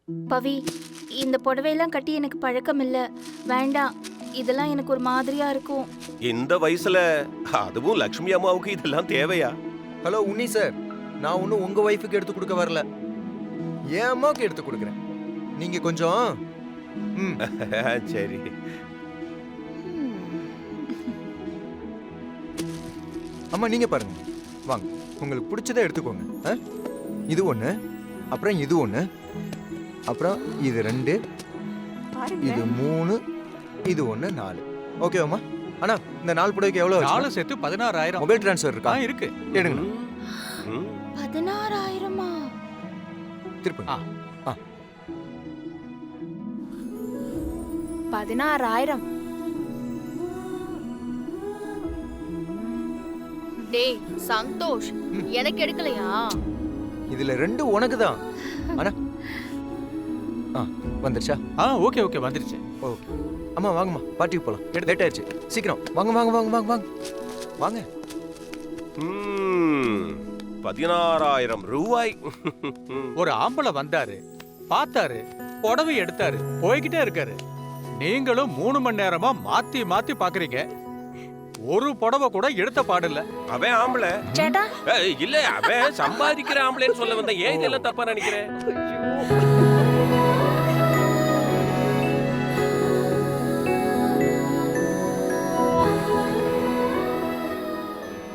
பவி, இந்த புடவையெல்லாம் கட்டி எனக்கு பழக்கம் இல்ல. வேண்டாம், இதெல்லாம் எனக்கு ஒரு மாதிரியா இருக்கும். இந்த வயசுல அதுவும் லட்சுமி அம்மாவுக்கு இதெல்லாம் தேவையா? ஹலோ உன்னி சார், நான் ஒன்றும் உங்க ஒய்ஃபுக்கு எடுத்து கொடுக்க வரல, என் அம்மாவுக்கு எடுத்து கொடுக்குறேன். நீங்க கொஞ்சம் சரி. அம்மா நீங்க பாருங்க, வாங்க உங்களுக்கு பிடிச்சதை எடுத்துக்கோங்க. இது ஒன்று, அப்புறம் இது ஒன்று, அப்புறம் இது 2, இது 3, இது 1 4. ஓகேவாம்மா? அண்ணா இந்த 4 புடவைக்கு எவ்வளோ? 4 சேர்த்து 16,000. மொபைல் ட்ரான்ஸ்ஃபர் இருக்கா? இருக்கு. எடுங்க. 16,000-ஆ? திருப்பி 16,000. டேய் சந்தோஷ், எனக்கு எடுக்கலையா? இதுல 2 உனக்கு தான். அண்ணா வந்துருச்சா? ஓகே ஓகே வந்துருச்சு. ஓகே அம்மா வாங்கம்மா, பார்ட்டிக்கு போலாம். லேட் ஆயிடுச்சு, சீக்கிரம் வாங்க வாங்க வாங்க வாங்க வாங்க வாங்க. 16,000 ரூபாய். ஒரு ஆம்பளை வந்தாரு, பார்த்தாரு, புடவை எடுத்தாரு, போய்கிட்டே இருக்காரு. நீங்களும் 3 மணி நேரமா மாத்தி மாத்தி பாக்குறீங்க. ஒரு புடவை கூட எடுத்த பாடல. அவன் ஆம்பளை சேட்டா, இல்ல, அவன் சம்பாதிக்கிற ஆம்பளைன்னு சொல்ல வந்த. ஏன் இதெல்லாம் தப்பா நினைக்கிறேன்?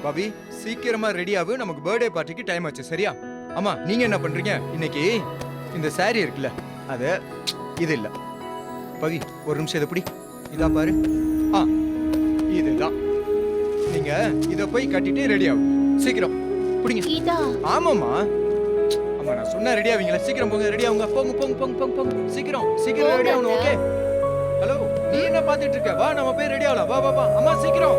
பவி சீக்கிரமா ரெடி ஆகு, நமக்கு பர்த்டே பார்ட்டிக்கு டைம் ஆச்சு. சரியா? அம்மா நீங்க என்ன பண்றீங்க? இன்னைக்கு இந்த சாரி இருக்குல்ல, அது இது இல்ல. பவி ஒரு நிமிஷம், இதை பிடி. இதா பாரு. இதுதான். நீங்க இத போய் கட்டிட்டு ரெடி ஆகும். சீக்கிரம் பிடிங்க. இதா? ஆமாம்மா. அம்மா நான் சொன்னா ரெடி ஆவீங்களா? சீக்கிரம் போங்க, ரெடி ஆகுங்க. போங்க போங்க போங்க போங்க போங்க. சீக்கிரம் சீக்கிரம் ரெடி ஆகணும். ஓகே. ஹலோ, நீ என்ன பாத்துட்டு இருக்க? வா நம்ம போய் ரெடி ஆகலாம். வா வா வா. அம்மா சீக்கிரம்.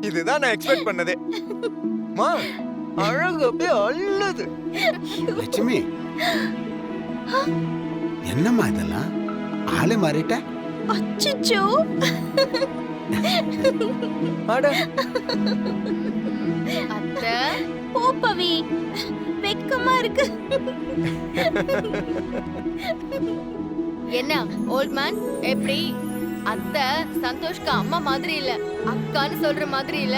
இதுதான் நான் எக்ஸ்பெக்ட் பண்ணதே. மா அழகு அப்படியே அள்ளுது. லட்சுமி, என்னம்மா இதெல்லாம்? ஆளே மாறிட்ட. அச்சச்சோ. அட அத்தை, போ பவி, வெக்கமா இருக்கு. என்ன ஓல்ட் மேன், எப்படி? அத்தை சந்தோஷ்க்கு அம்மா மாதிரி இல்ல, அக்கான்னு சொல்ற மாதிரி இல்ல.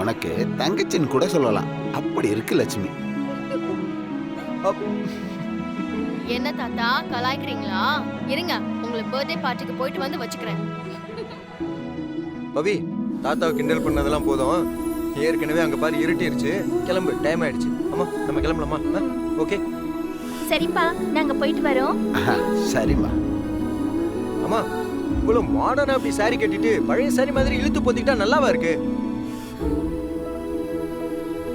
உனக்கு தங்கச்சின்னு கூட சொல்லலாம், அப்படி இருக்கு லட்சுமி. என்ன தாத்தா கலாய்க்கிறீங்களா? இருங்க, உங்களை பர்த்டே பார்ட்டிக்கு போயிட்டு வந்து வச்சுக்கிறேன். பவி, தாத்தாவை கிண்டல் பண்ணதெல்லாம் போதும். ஏற்கனவே அங்க பாரு இருட்டிருச்சு. கிளம்பு, டைம் ஆயிடுச்சு. அம்மா நம்ம கிளம்பலாமா? ஓகே சரிப்பா, நாங்க போயிட்டு வரோம். சரிம்மா. அம்மா இவ்வளவு மாடர்னா அப்படி சாரி கட்டிட்டு பழைய சாரி மாதிரி இழுத்து போத்திக்கிட்டா நல்லாவா இருக்கு?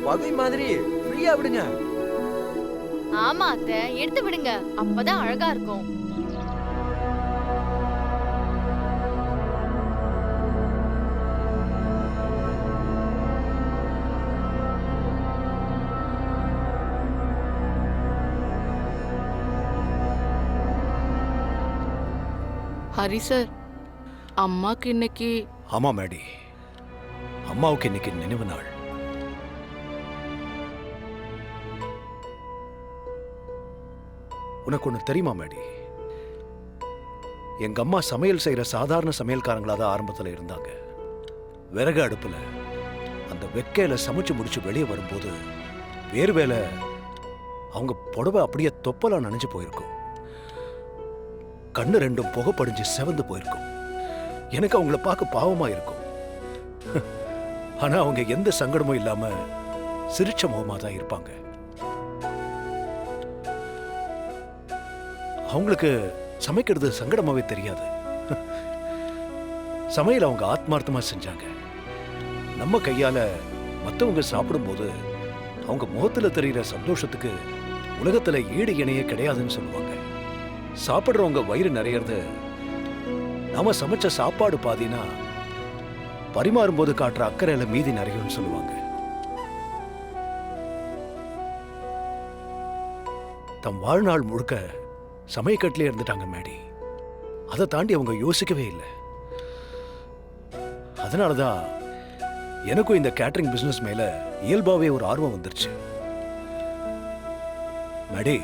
பவி மாதிரி ஃப்ரீயா விடுங்க. ஆமா அத்தை, எடுத்து விடுங்க, அப்பதான் அழகா இருக்கும். ஹரி சார், அம்மாக்கு இன்னைக்கு. ஆமா மேடி, அம்மாவுக்கு இன்னைக்கு நினைவு நாள். உனக்கு ஒண்ணு தெரியுமா மேடி? எங்க அம்மா சமையல் செய்யற சாதாரண சமையல்காரங்களா தான் ஆரம்பத்துல இருந்தாங்க. விறகு அடுப்புல அந்த வெக்கையில சமைச்சு முடிச்சு வெளியே வரும்போது வேர்வேல அவங்க புடவை அப்படியே தொப்பலா நனைஞ்சு போயிருக்கும். கண்ணு ரெண்டும் புகை படிஞ்சு செவந்து போயிருக்கும். எனக்கு அவங்கள பார்க்க பாவமா இருக்கும். ஆனா அவங்க எந்த சங்கடமும் இல்லாம சிரிச்ச முகமா தான் இருப்பாங்க. அவங்களுக்கு சமைக்கிறது சங்கடமாவே தெரியாது. சமையல் அவங்க ஆத்மார்த்தமா செஞ்சாங்க. நம்ம கையால மத்தவங்க சாப்பிடும்போது அவங்க முகத்துல தெரிகிற சந்தோஷத்துக்கு உலகத்துல ஈடு இணையே கிடையாதுன்னு சொல்லுவாங்க. சாப்பிடுறவங்க வயிறு நிறையறது நாம சமைச்ச சாப்பாடு பாதினா பரிமாறும்போது காட்டுற அக்கறையில மீதி நிறையும்னு சொல்லுவாங்க. தம் வாழ்நாள் முழுக்க சமயக்கட்டிலே இருந்துட்டாங்க மேடி. அதை தாண்டி அவங்க யோசிக்கவே இல்லை. அதனாலதான் எனக்கும் இந்த கேட்டரிங் பிசினஸ் மேல இயல்பாவே ஒரு ஆர்வம் வந்துருச்சு. மேடி,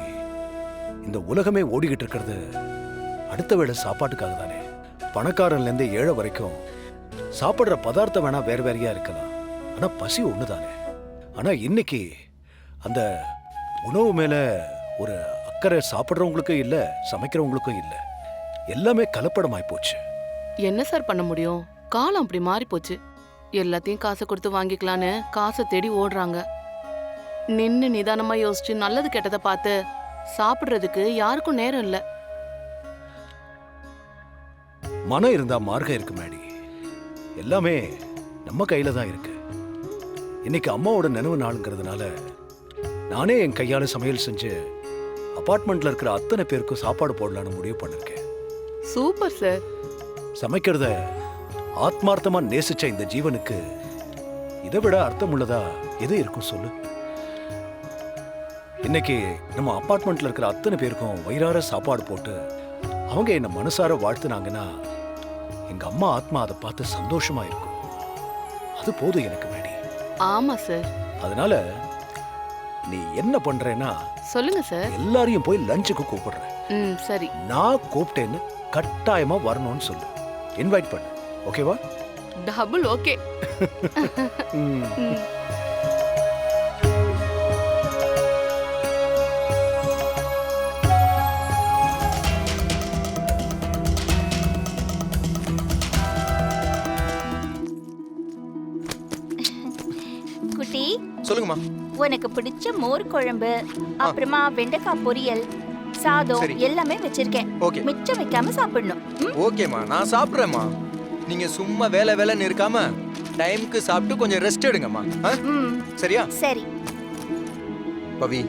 இந்த உலகமே ஓடிக்கிட்டு இருக்கிறது அடுத்த வேளை சாப்பாட்டுக்காக தானே. பணக்காரன்ல இருந்து ஏழை வரைக்கும் சாப்பிடுற பதார்த்தம் வேணா வேற வேறையா இருக்கலாம், ஆனா பசி ஒண்ணுதானே. ஆனா இன்னைக்கு அந்த உணவு மேல ஒரு அக்கறை சாப்பிடுறவங்களுக்கும் இல்ல, சமைக்கிறவங்களுக்கும் இல்ல. எல்லாமே கலப்படமாய் போச்சு. என்ன சார் பண்ண முடியும்? காலம் அப்படி மாறி போச்சு. எல்லாத்தையும் காசை கொடுத்து வாங்கிக்கலான்னு காசை தேடி ஓடுறாங்க. நின்னு நிதானமா யோசிச்சு நல்லது கெட்டதை பார்த்து சாப்பிடுறதுக்கு யாருக்கும் நேரம் இல்ல. மனம் இருந்தா மார்க்கம் இருக்கு மேடி. எல்லாமே நம்ம கையில தான் இருக்கு. இன்னைக்கு அம்மாவோட நினைவு நாளுங்கிறதுனால நானே என் கையால சமையல் செஞ்சு அபார்ட்மெண்ட்ல இருக்கிற அத்தனை பேருக்கும் சாப்பாடு போடலான்னு முடிவு பண்ணிருக்கேன். Super sir. சமைக்கிறத ஆத்மார்த்தமா நேசிச்ச இந்த ஜீவனுக்கு இதை விட அர்த்தம் உள்ளதா எது இருக்கும் சொல்லு. இன்னைக்கு நம்ம அபார்ட்மெண்ட்ல இருக்கிற அத்தனை பேருக்கும் வயிறார சாப்பாடு போட்டு அவங்க என்ன மனசார வாழ்த்துனாங்கன்னா எங்க அம்மா ஆத்மா அதை பார்த்து சந்தோஷமா இருக்கும். அது போதும் எனக்கு மேடி. ஆமா சார். அதனால நீ என்ன பண்றேன்னா சொல்லுங்க சார். எல்லாரையும் போய் லஞ்சுக்கு கூப்பிடுறேன். சரி. நான் கூப்பிட்டேன்னு கட்டாயமா வரணும்னு சொல்லு. இன்வைட் பண்ணு. ஓகேவா? Double okay. குட்டி, சொல்லுங்கம்மா. உனக்கு பிடிச்ச மோர் குழம்பு, அப்புறமா வெண்டைக்காய் பொரியல், சாதம் சரி. எல்லாமே வச்சிருக்கேன். ஓகே. மிச்சம் வைக்காம சாப்பிடணும். ஓகேம்மா, நான் சாப்பிட்றேம்மா. நீங்க சும்மா வேலை வேலைன்னு இருக்காம டைமுக்கு சாப்பிட்டு கொஞ்சம் ரெஸ்ட் எடுங்கம்மா. சரியா? சரி. பவி,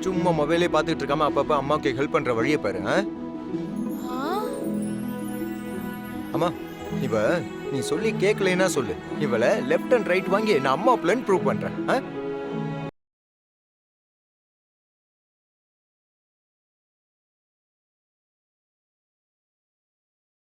சும்மா மொபைலே பார்த்துட்டு இருக்காம அப்பப்ப அம்மாவுக்கு ஹெல்ப் பண்ற வழியை பாரு. அம்மா, இவ நீ சொல்லி கேட்கலைன்னா சொல்லு. இவளை லெஃப்ட் அண்ட் ரைட் வாங்கி நான் அம்மா பிளான் ப்ரூவ் பண்றேன்.